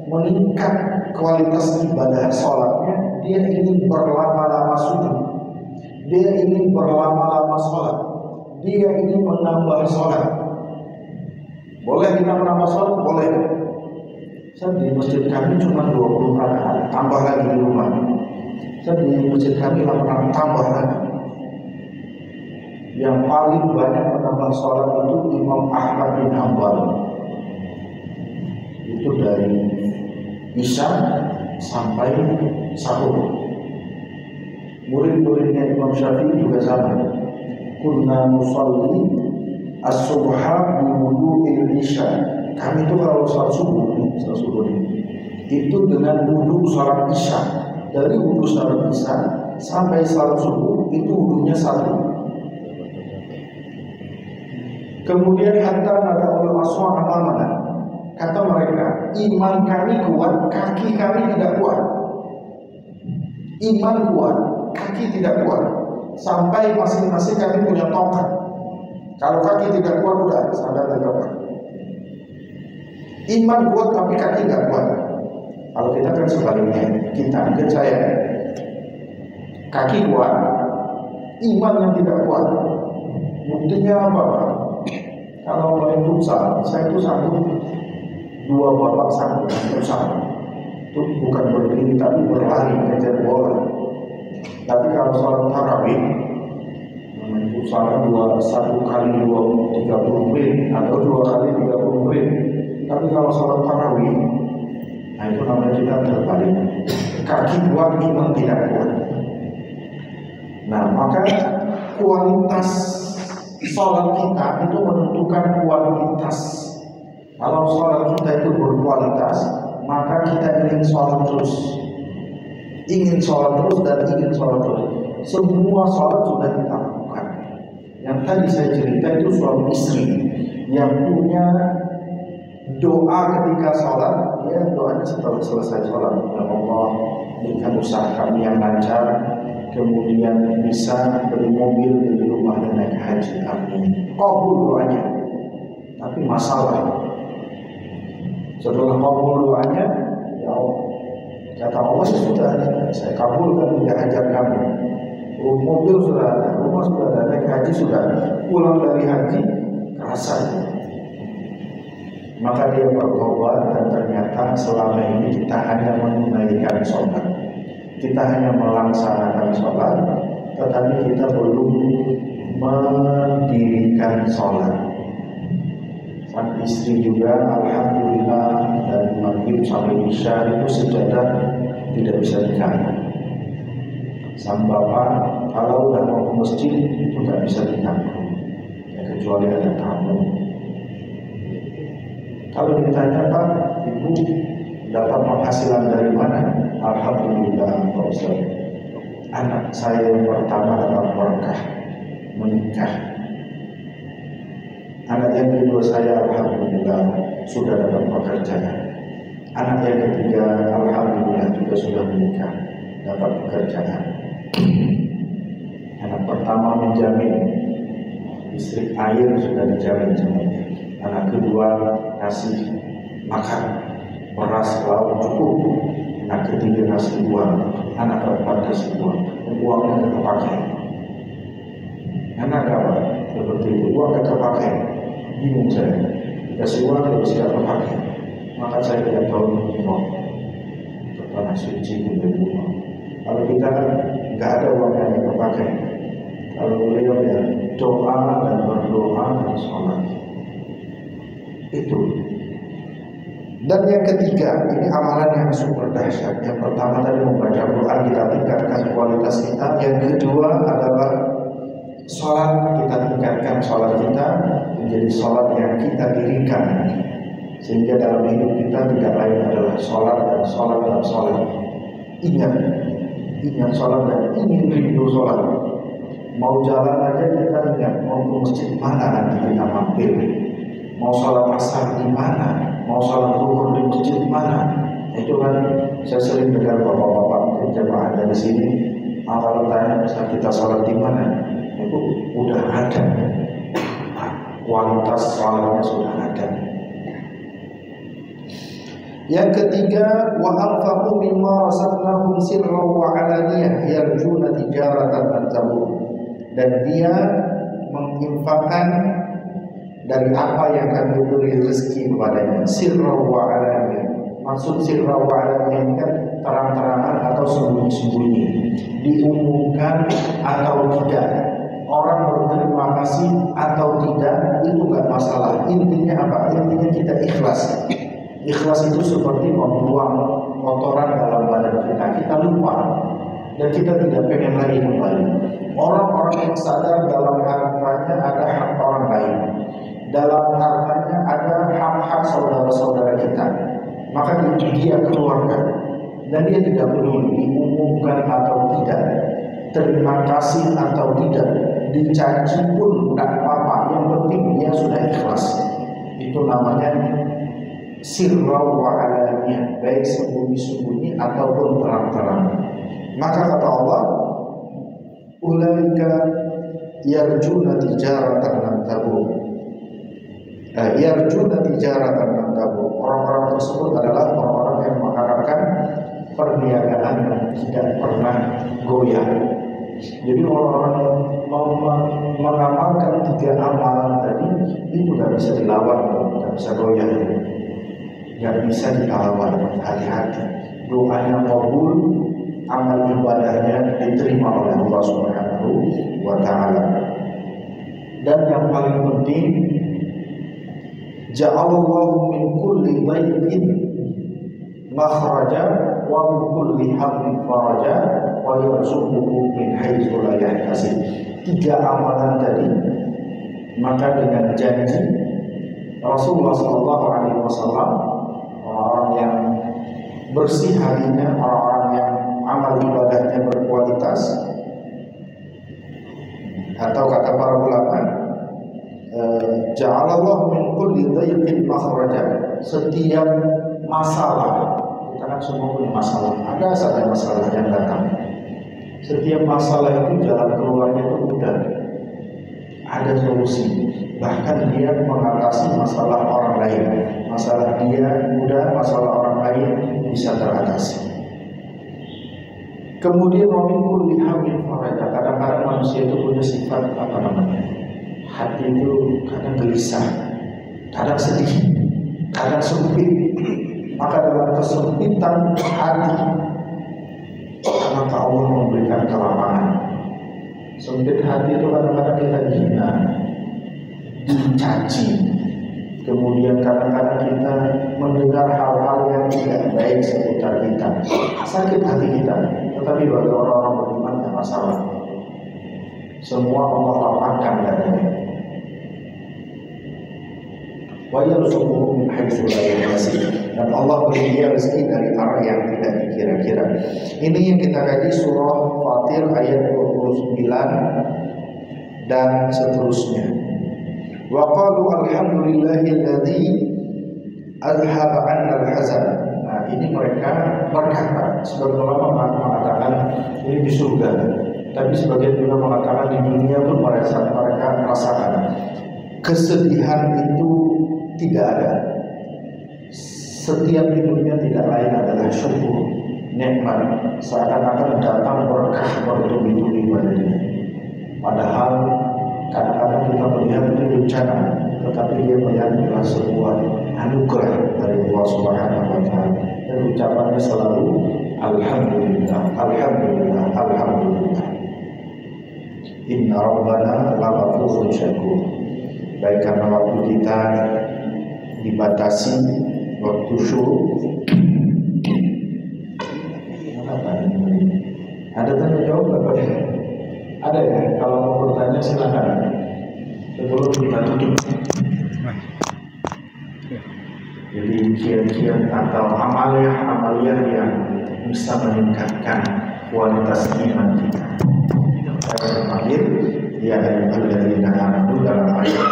meningkat kualitas ibadah sholatnya, dia ingin berlama-lama sujud, dia ingin berlama-lama sholat, dia ingin menambah sholat. Boleh kita menambah sholat? Boleh. Saya di masjid kami cuma 20 rakaat, tambah lagi di rumah. Saya di masjid kami 8 rakaat, tambah lagi. Yang paling banyak menambah sholat itu Imam Ahmad bin Hanbal. Itu dari Isya sampai sahur. Murid-muridnya Imam Syafi'i juga sama. Kunna nusalli as-subha bi wudu'il isya. Kami itu kalau salat subuh itu dengan wudu salat isya. Dari wudu salat isya sampai salat subuh itu wudunya satu. Kemudian hatta nada ul aswa amalana. Kata mereka, iman kami kuat, kaki kami tidak kuat. Iman kuat, kaki tidak kuat. Sampai masing-masing kami punya tongkat. Kalau kaki tidak kuat, udah sadar tegakkan. Iman kuat tapi kaki tidak kuat. Kalau kita kan sebaliknya, kita mungkin saya kaki kuat, iman yang tidak kuat. Buktinya apa Pak? Kalau main futsal, saya itu sanggup 2 babak sanggup futsal. Itu bukan berdiri tapi berlari mengejar bola. Tapi kalau sholat tarawih, Salat satu kali 30 menit atau 2 kali 30 menit. Tapi kalau salat tarawih, nah itu namanya kita terbalik. Kaki kuat, iman tidak kuat. Nah, maka kualitas salat kita itu menentukan kualitas. Kalau salat kita itu berkualitas, maka kita ingin salat terus. Ingin salat terus dan ingin salat terus. Semua salat sudah kita lakukan. Yang tadi saya cerita itu suami istri yang punya doa ketika sholat, ya doanya setelah selesai sholat, ya Allah berikan usaha kami yang lancar, kemudian bisa beli mobil, beli rumah dan naik haji, amin. Kabul doanya, tapi masalah setelah kabul doanya, ya Allah, kata Allah sudah saya kabulkan tidak hajar kamu. Mobil sudah ada, rumah sudah ada, naik haji sudah, pulang dari haji kerasa. Maka dia bertobat dan ternyata selama ini kita hanya menunaikan sholat, kita hanya melaksanakan sholat, tetapi kita belum mendirikan sholat. Sang istri juga alhamdulillah dari maghrib sampai isya itu sejadah tidak bisa diganggu. Sang bapak kalau udah mau ke masjid itu nggak bisa diganggu, ya, kecuali ada tamu. Kalau ditanya Pak, Ibu dapat penghasilan dari mana? Alhamdulillah Pak Ustaz. Anak saya yang pertama dapat berkah, menikah. Anak yang kedua saya alhamdulillah sudah dapat pekerjaan. Anak yang ketiga alhamdulillah juga sudah menikah, dapat pekerjaan. Anak pertama menjamin istri air sudah dijamin semuanya. Anak kedua kasih makan beras lauk cukup. Anak ketiga kasih uang. Anak keempat kasih uang. Uangnya tidak terpakai. Anak apa? Seperti itu, uang tidak terpakai. Bingung saya. Kasih uang tidak bisa terpakai. Maka saya tidak tahu mau tanah suci untuk uang. Kalau kita nggak ada uang yang terpakai. Kalau beliau ya doa dan berdoa dan sholat. Itu. Dan yang ketiga, ini amalan yang super dahsyat. Yang pertama tadi membaca Quran, kita tingkatkan kualitas kita. Yang kedua adalah sholat, kita tingkatkan sholat kita menjadi sholat yang kita dirikan, sehingga dalam hidup kita tidak lain adalah sholat dan sholat dan sholat. Ingat sholat dan ingin rindu sholat. Mau jalan aja kita ingat, mau ke masjid mana nanti kita mampir. Mau sholat asar di mana, mau sholat zuhur di masjid mana. Itu kan saya sering dengar bapak-bapak jemaah dari sini. Kalau tanya kita sholat di mana, itu udah ada. Kualitas sholatnya sudah ada. Yang ketiga, wa anfaqu mimma razaqnahum sirran wa 'alaniyah yarjuna tijaratan lan tabur. Dan dia menginfakkan dari apa yang kami beri rezeki kepadanya, sirran wa 'alaniyah. Maksud sirran wa 'alaniyah ini kan terang-terangan atau sembunyi-sembunyi, diumumkan atau tidak, orang berterima kasih atau tidak, itu enggak masalah. Intinya apa? Intinya kita ikhlas. Ikhlas itu seperti membuang kotoran dalam badan kita. Kita lupa dan kita tidak pengen lagi kembali. Orang-orang yang sadar dalam hartanya ada hak orang lain, dalam hartanya ada hak-hak saudara-saudara kita, maka dia keluarkan dan dia tidak peduli diumumkan atau tidak, terima kasih atau tidak, dicaci pun tidak apa-apa, yang penting dia sudah ikhlas. Itu namanya sirra wa 'alaniyah, baik sembunyi-sembunyi ataupun terang-terang. Maka kata Allah, ulaika yarjuna tijaratan lan tabur. Yarjuna tijaratan lan tabur. Orang-orang tersebut adalah orang-orang yang mengharapkan perniagaan yang tidak pernah goyah. Jadi orang-orang yang mau mengamalkan 3 amalan tadi itu tidak bisa dilawan, tidak bisa goyah, tidak bisa dilawan. Hati-hati, doanya kabul, amal ibadahnya diterima oleh Allah Subhanahu wa Ta'ala. Dan yang paling penting, ja'alallahu min kulli dhaiqin makhraja wa min kulli hammin faraja wa yarzuquhu min haitsu la yahtasib. 3 amalan tadi, maka dengan janji Rasulullah SAW, orang yang bersih hatinya, orang yang amal ibadahnya berkualitas, atau kata para ulama, ja'alallahu min kulli dhaiqin makhraja. Setiap masalah, kita kan semua punya masalah, ada saja masalah yang datang. Setiap masalah itu jalan keluarnya itu mudah, ada solusi. Bahkan dia mengatasi masalah orang lain, masalah dia mudah, masalah orang lain bisa teratasi. Kemudian wamin kulli hammin faraja. Kadang-kadang manusia itu punya sifat hati itu kadang gelisah, kadang sedih, kadang sempit. Maka dalam kesempitan hati, maka Allah memberikan kelapangan. Sempit hati itu kadang-kadang kita dihina, dicaci, kemudian kadang-kadang kita mendengar hal-hal yang tidak baik seputar kita, sakit hati kita. Tetapi bagi orang-orang beriman tidak masalah, semua Allah lapangkan dadanya. Wa yarzuquhu min haitsu la yahtasib. Dan Allah beri dia rezeki dari arah yang tidak dikira-kira. Ini yang kita kaji surah Fatir ayat 29 dan seterusnya. Wa qalu alhamdulillahilladzi azhaba 'anna al-hazan. Nah, ini mereka berkata, sebagian ulama mengatakan ini di surga, tapi sebagian juga mengatakan di dunia pun mereka merasakan kesedihan itu tidak ada. Setiap di dunia tidak lain adalah syukur, nikmat, seakan-akan datang berkah bertubi-tubi padanya. Padahal kadang-kadang kita melihat itu bencana, tetapi dia melihat adalah sebuah anugerah dari Allah Subhanahu wa Ta'ala. Dan ucapannya selalu alhamdulillah, alhamdulillah, alhamdulillah. Inna rabbana laghafurun syakur. Baik karena waktu kita dibatasi, waktu syuruk. Ada tanya jawab apa ya? Ada ya? Kalau mau bertanya silakan. Sebelum kita tutup. Jadi kiat-kiat atau amalia yang bisa meningkatkan kualitas iman kita. Saya terakhir, ya ayyuhalladzina amanu dalam ayat.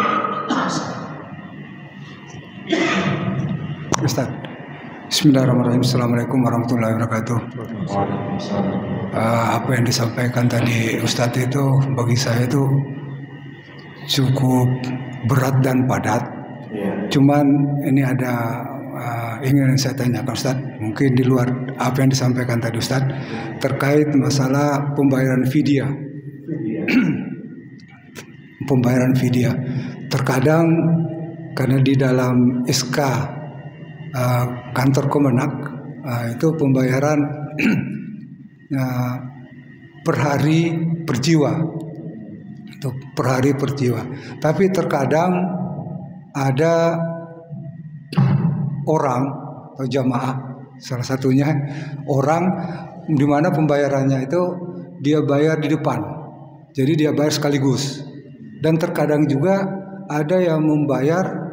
Ustaz. Bismillahirrahmanirrahim. Assalamualaikum warahmatullahi wabarakatuh. Apa yang disampaikan tadi Ustadz itu bagi saya itu cukup berat dan padat. Cuman ini ada ingin saya tanyakan Ustadz, mungkin di luar apa yang disampaikan tadi Ustadz terkait masalah pembayaran fidyah. Pembayaran fidyah. Terkadang karena di dalam SK kantor Kemenak itu pembayaran per hari per jiwa, itu per hari per jiwa. Tapi terkadang ada orang atau jamaah, salah satunya orang di mana pembayarannya itu dia bayar di depan, jadi dia bayar sekaligus. Dan terkadang juga ada yang membayar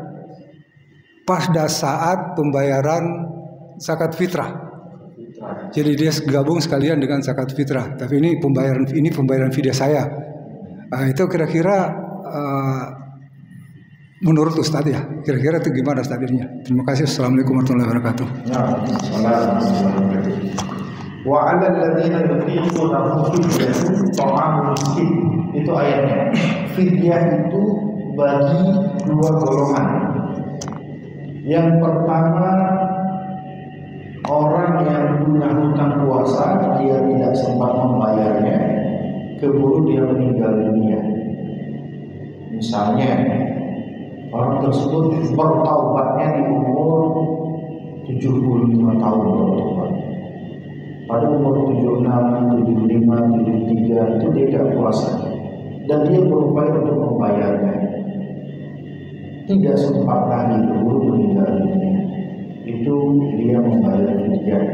pada saat pembayaran zakat fitrah. Jadi dia gabung sekalian dengan zakat fitrah. Tapi ini pembayaran fidyah saya. Itu kira-kira menurut Ustadz ya, kira-kira itu gimana Ustadznya? Terima kasih. Assalamualaikum warahmatullahi wabarakatuh. Wa 'alal ladzina yutiqunahu fidyatun ta'amu miskin. Itu ayatnya. Fidyah itu bagi dua golongan. Yang pertama, orang yang punya hutang puasa, dia tidak sempat membayarnya, keburu dia meninggal dunia. Misalnya, orang tersebut bertaubatnya di umur 75 tahun bertobat. Pada umur 76, 75, 73 itu dia tidak puasa. dan dia berupaya untuk membayarnya, tidak sempat lagi keburu meninggal dunia, itu dia membayar fidyah.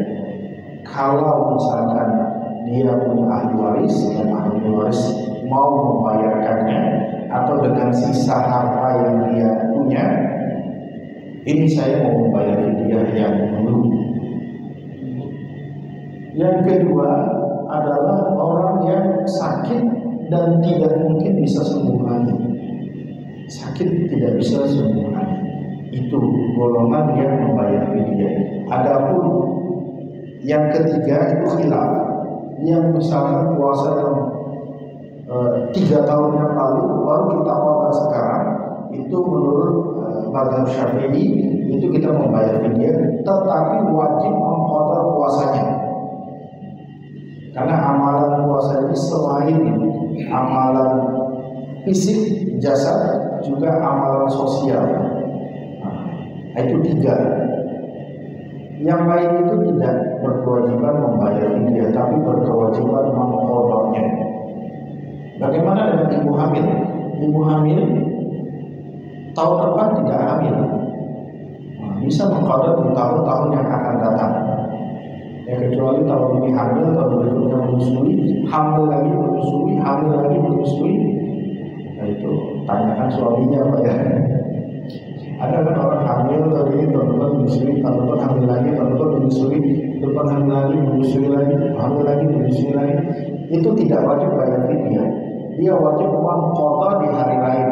Kalau misalkan dia punya ahli waris dan ahli waris mau membayarkannya atau dengan sisa harta yang dia punya, ini saya mau membayar fidyah yang dulu. Yang kedua adalah orang yang sakit dan tidak mungkin bisa sembuh lagi. Sakit tidak bisa sembuh lagi, itu golongan yang membayar fidyah. Adapun yang ketiga itu khilaf, yang misalkan puasa yang 3 tahun yang lalu baru kita qada sekarang, itu menurut mazhab Syafi'i itu kita membayar fidyah, tetapi wajib mengqada puasanya. Karena amalan puasa ini selain amalan fisik jasad, juga amalan sosial. Nah, itu 3. Yang lain itu tidak berkewajiban membayar fidyah, tapi berkewajiban mengqadanya. Bagaimana dengan ibu hamil? Ibu hamil tahun depan tidak hamil, bisa mengqada di tahun-tahun yang akan datang. Ya, kecuali tahun ini hamil, tahun berikutnya menyusui, hamil lagi menyusui, hamil lagi menyusui. Nah, itu tanyakan suaminya Pak ya. Ada kan orang hamil tahun ini, tahun depan menyusui, tahun depan hamil lagi, tahun depan menyusui, depan hamil lagi, menyusui lagi, hamil lagi, menyusui lagi. Itu tidak wajib bayar fidyah. Dia wajib mengqada di hari lain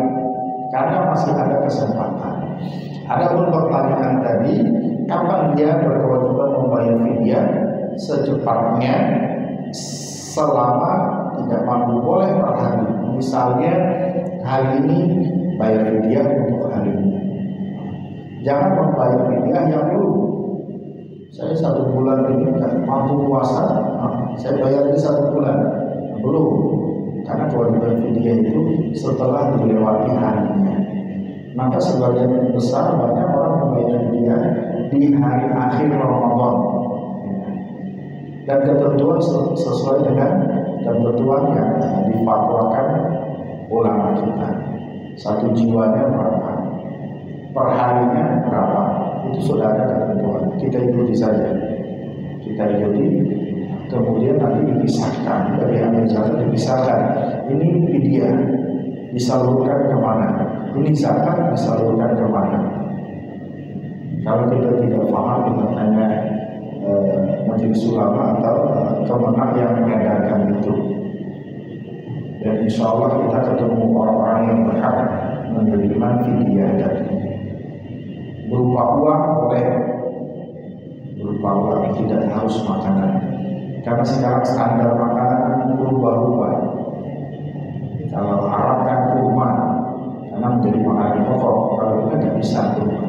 karena masih ada kesempatan. Adapun pertanyaan tadi, kapan dia berkewajiban membayar fidyah? Secepatnya, selama tidak mampu, boleh per hari. Misalnya hari ini bayar fidyah untuk hari ini. Jangan membayar fidyah yang dulu. Saya 1 bulan ini kan mampu puasa, saya bayar ini 1 bulan. Belum, karena kewajiban fidyah itu setelah dilewati harinya. Maka sebagian besar banyak orang membayar fidyah di hari akhir Ramadan. Dan ketentuan sesuai dengan ketentuan yang difatwakan ulama kita. 1 jiwanya berapa, per harinya berapa, itu sudah ada ketentuan. Kita ikuti saja, kita ikuti. Kemudian nanti dipisahkan, dari ambil zakat dipisahkan. Ini fidyah disalurkan kemana, ini zakat disalurkan kemana. Kalau kita tidak paham, kita tanya majelis ulama atau kemenang yang mengedarkan itu. Dan insya Allah kita ketemu orang-orang yang berhak menerima fidyah tadi. Berupa uang boleh, berupa uang, tidak harus makanan. Karena sekarang standar makanan berubah-ubah. Kalau Arab kan kurma, karena menjadi makanan pokok. Kalau kita tidak bisa kurma.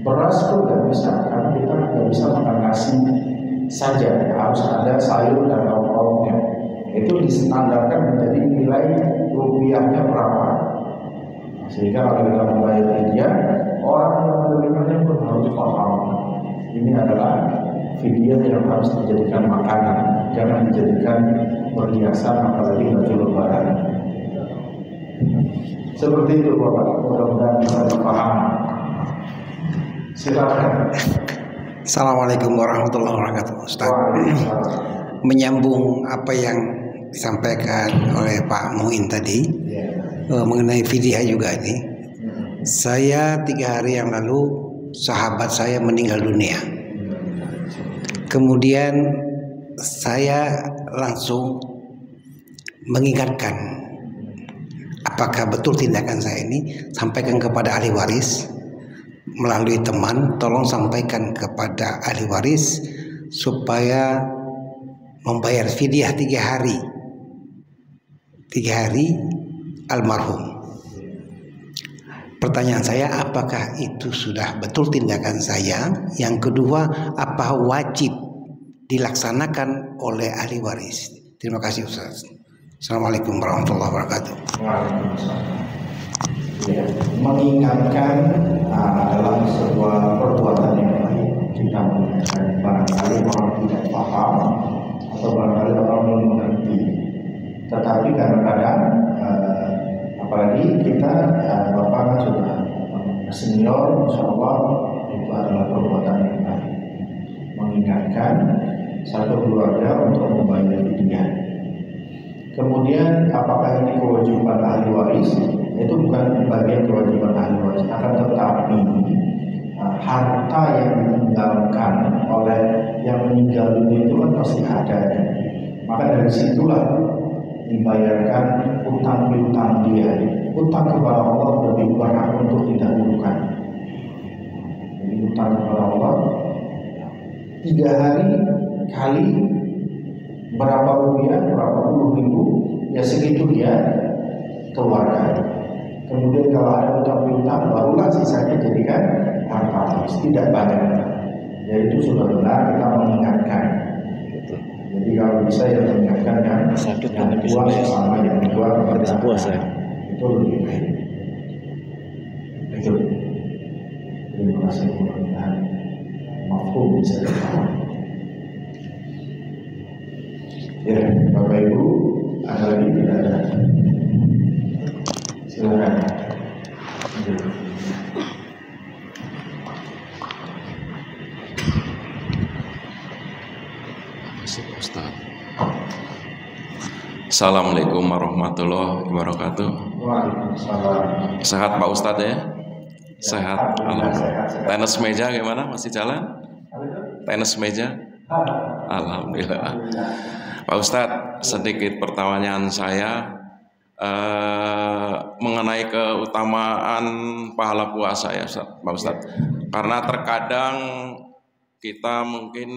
Beras pun tidak bisa, karena kita tidak bisa makan nasi saja, harus ada sayur dan lauk-lauknya. Itu distandarkan menjadi nilai rupiahnya berapa. Sehingga kalau kita membayar fidyah, orang yang menerimanya pun harus paham. Ini adalah fidyah yang harus dijadikan makanan, jangan dijadikan perhiasan, apalagi baju lebaran. Seperti itu Bapak, mudah-mudahan bisa dipahami. Silakan. Assalamualaikum warahmatullahi wabarakatuh, Ustaz. Menyambung apa yang disampaikan oleh Pak Muin tadi, mengenai fidyah juga ini. Saya 3 hari yang lalu sahabat saya meninggal dunia. Kemudian saya langsung mengingatkan, apakah betul tindakan saya ini, sampaikan kepada ahli waris melalui teman, tolong sampaikan kepada ahli waris supaya membayar fidyah 3 hari almarhum. Pertanyaan saya, apakah itu sudah betul tindakan saya? Yang kedua, apa wajib dilaksanakan oleh ahli waris? Terima kasih Ustaz. Assalamualaikum warahmatullahi wabarakatuh. Ya, mengingatkan adalah sebuah perbuatan yang baik. Kita mengingatkan, barangkali orang tidak paham atau barangkali orang belum mengerti. Tetapi kadang-kadang apalagi kita Bapak kan sudah senior, insya Allah itu adalah perbuatan yang baik. Mengingatkan satu keluarga untuk membayar fidyah. Kemudian apakah ini kewajiban ahli waris? Itu bukan bagian kewajiban ahli waris, akan tetapi harta yang ditinggalkan oleh yang meninggal dunia itu kan pasti ada. Maka dari situlah dibayarkan utang piutang dia. Utang kepada Allah lebih berhak untuk didahulukan. Jadi utang kepada Allah 3 hari kali berapa rupiah, berapa puluh ribu, ya segitu dia keluarkan. Kemudian kalau ada utang piutang, barulah sisanya jadikan harta waris, tidak banyak. Ya itu sudah benar kita mengingatkan. Jadi kalau bisa ya mengingatkan yang puas sama yang dua puasa itu lebih baik. Itu. Terima kasih mudah-mudahan mafhum bisa dipahami. Ya, Bapak Ibu, ada lagi tidak ada? Silakan. Ustaz. Assalamualaikum warahmatullahi wabarakatuh. Waalaikumsalam. Sehat Pak Ustadz ya? Sehat. Alhamdulillah. Tenis meja gimana? Masih jalan? Tenis meja? Alhamdulillah. Pak Ustadz, sedikit pertanyaan saya mengenai keutamaan pahala puasa ya Pak Ustadz. Karena terkadang kita mungkin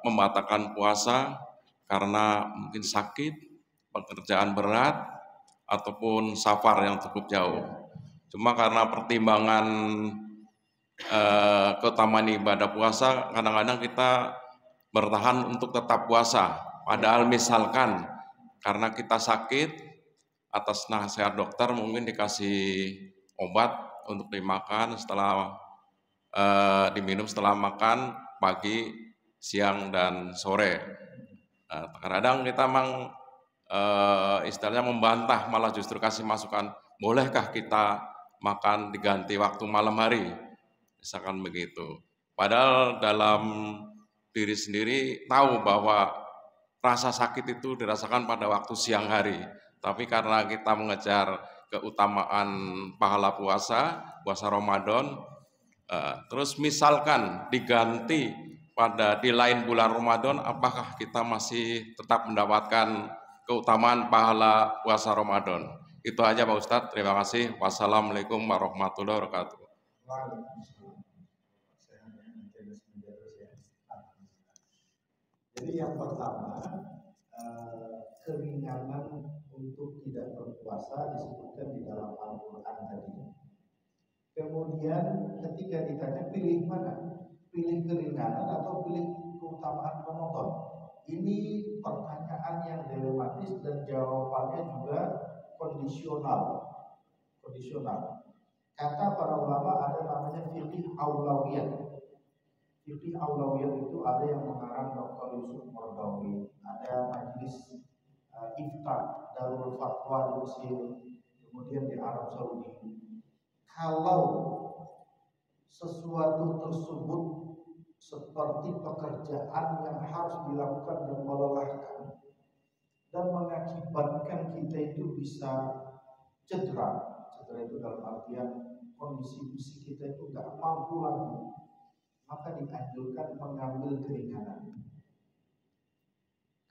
membatalkan puasa karena mungkin sakit, pekerjaan berat, ataupun safar yang cukup jauh. Cuma karena pertimbangan keutamaan ibadah puasa, kadang-kadang kita bertahan untuk tetap puasa. Padahal misalkan karena kita sakit, atas nasihat dokter mungkin dikasih obat untuk dimakan setelah diminum setelah makan pagi, siang, dan sore. Kadang kita memang istilahnya membantah, malah justru kasih masukan, bolehkah kita makan diganti waktu malam hari? Misalkan begitu. Padahal dalam diri sendiri tahu bahwa rasa sakit itu dirasakan pada waktu siang hari. Tapi karena kita mengejar keutamaan pahala puasa Ramadan, terus misalkan diganti di lain bulan Ramadan, apakah kita masih tetap mendapatkan keutamaan pahala puasa Ramadan? Itu aja Pak Ustadz, terima kasih. Wassalamualaikum warahmatullahi wabarakatuh. Jadi yang pertama, keringanan untuk tidak berpuasa disebutkan di dalam Al-Quran tadi. Kemudian ketika ditanya pilih mana? Pilih keringanan atau pilih keutamaan Ramadan? Ini pertanyaan yang dilematis dan jawabannya juga kondisional. Kata para ulama ada namanya fiqih aulawiyat. Fiqih aulawiyat itu ada yang mengarang Dr. Yusuf Mardawi, ada majlis Ifta Darul Fatwa di Mesir, kemudian di Arab Saudi. Kalau sesuatu tersebut seperti pekerjaan yang harus dilakukan dan melelahkan dan mengakibatkan kita itu bisa cedera itu dalam artian kondisi fisik kita itu nggak mampu lagi, maka dianjurkan mengambil keringanan.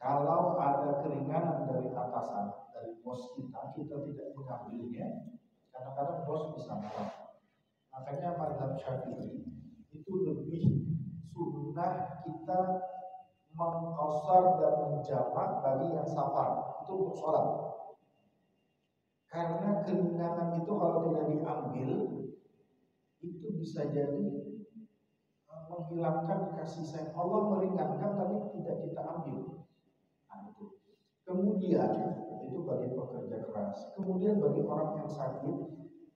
Kalau ada keringanan dari atasan, dari bos kita tidak mengambilnya. Kadang-kadang bos bisa marah. Makanya mazhab Syafi'i itu lebih sunnah kita mengqasar dan menjamak bagi yang safar, itu untuk sholat. Karena keringanan itu kalau tidak diambil, itu bisa jadi menghilangkan kasih sayang Allah, meringankan tapi tidak kita ambil. Nah, itu. Kemudian itu bagi pekerja keras. Kemudian bagi orang yang sakit,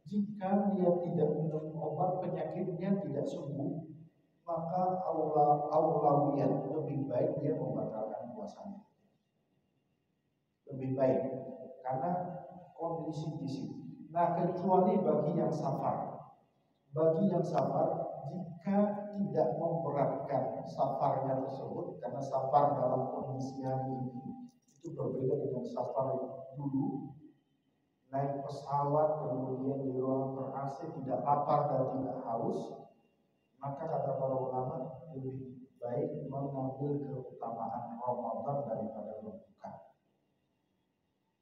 jika dia tidak minum obat penyakitnya tidak sembuh, maka aulawiyat lebih baik dia membatalkan puasanya. lebih baik karena kondisi fisik. Nah, kecuali bagi yang safar. Bagi yang safar, jika tidak memberatkan safarnya tersebut, karena safar dalam kondisi hari ini itu berbeda dengan safar dulu. Naik pesawat kemudian di ruang ber-AC tidak lapar dan tidak haus, maka kata para ulama lebih baik mengambil keutamaan Ramadan daripada berbuka.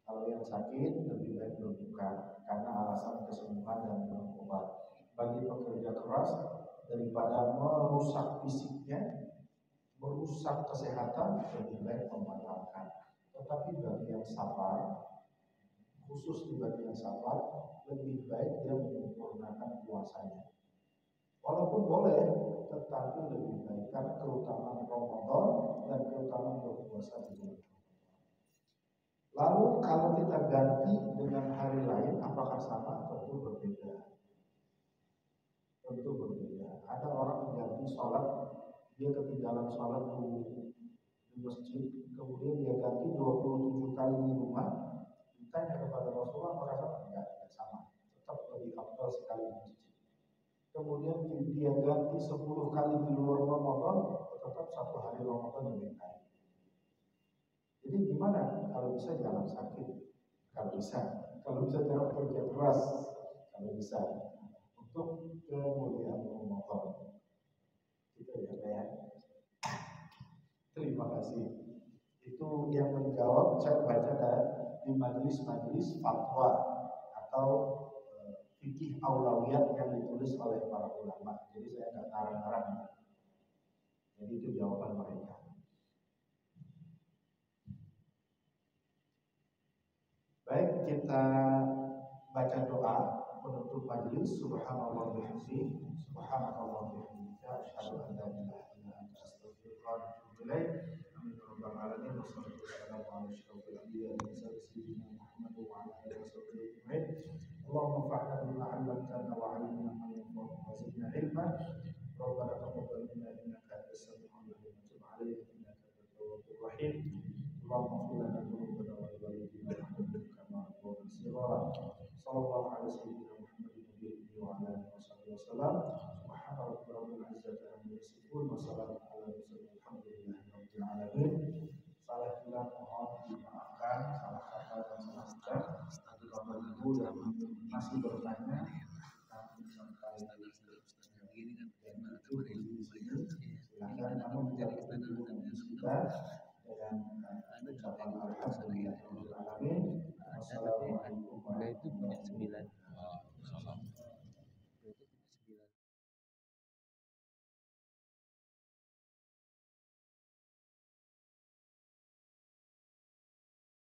Kalau yang sakit lebih baik berbuka karena alasan kesembuhan dan minum obat. Bagi pekerja keras daripada merusak fisiknya, merusak kesehatan, lebih baik membatalkan. Tetapi bagi yang sabar, khusus di bagi yang sabar, lebih baik dia menyempurnakan puasanya. Walaupun boleh, tetapi lebih baik karena keutamaan Ramadan dan keutamaan berpuasa di bulan Ramadan. Lalu kalau kita ganti dengan hari lain, apakah sama? Tentu berbeda. Tentu berbeda. Ada orang yang ganti sholat, dia ketinggalan sholat di masjid, kemudian dia ganti 27 kali di rumah. Ditanya kepada Rasulullah, apakah sama? Enggak sama. Tetap lebih afdal sekali di masjid. Kemudian dia ganti 10 kali di luar Ramadan, tetap satu hari Ramadan lebih baik. Jadi gimana? Kalau bisa jangan sakit. Kalau bisa jangan kerja keras. Kalau bisa untuk kemuliaan Ramadan. Itu ya. Terima kasih. Itu yang menjawab saya baca di majelis-majelis fatwa atau fikih aulawiyat yang ditulis oleh para ulama. Jadi saya nggak ngarang-ngarang. Jadi itu jawaban mereka. Baik, kita baca doa penutup majelis. Subhanallah bihamdihi, subhanallah bihamdika, asyhadu an la ilaha illa anta, astaghfiruka wa atubu ilaik. Amin ya rabbal alamin. Wassalatu wassalamu ala asyrofil anbiya'i wa sayyidina Muhammad wa ala alihi washabbihi ajma'in. Allahumma fa'alna bima 'allamtana wa 'allimna ma yanfa'una wa zidna 'ilma. Rabbana taqabbal minna innaka antas sami'ul 'alim wa tub 'alaina innaka antat tawwabur rahim. Allahumma ighfir lana dhunubana wa li walidina kama rabbayana shighara. Sallallahu alaihi sayyidina Muhammadin wa ala alihi wasallam. Subhana rabbika rabbil izzati amma yasifun wa salamun ala mursalin walhamdulillahi rabbil alamin. Salah bilang mohon dimaafkan, salah kata dan salah ucap. Tadi Bapak Ibu dan masih bertanya sampai ini kan silakan namun menjadi kita dengan ucapan alhamdulillah rabbil alamin.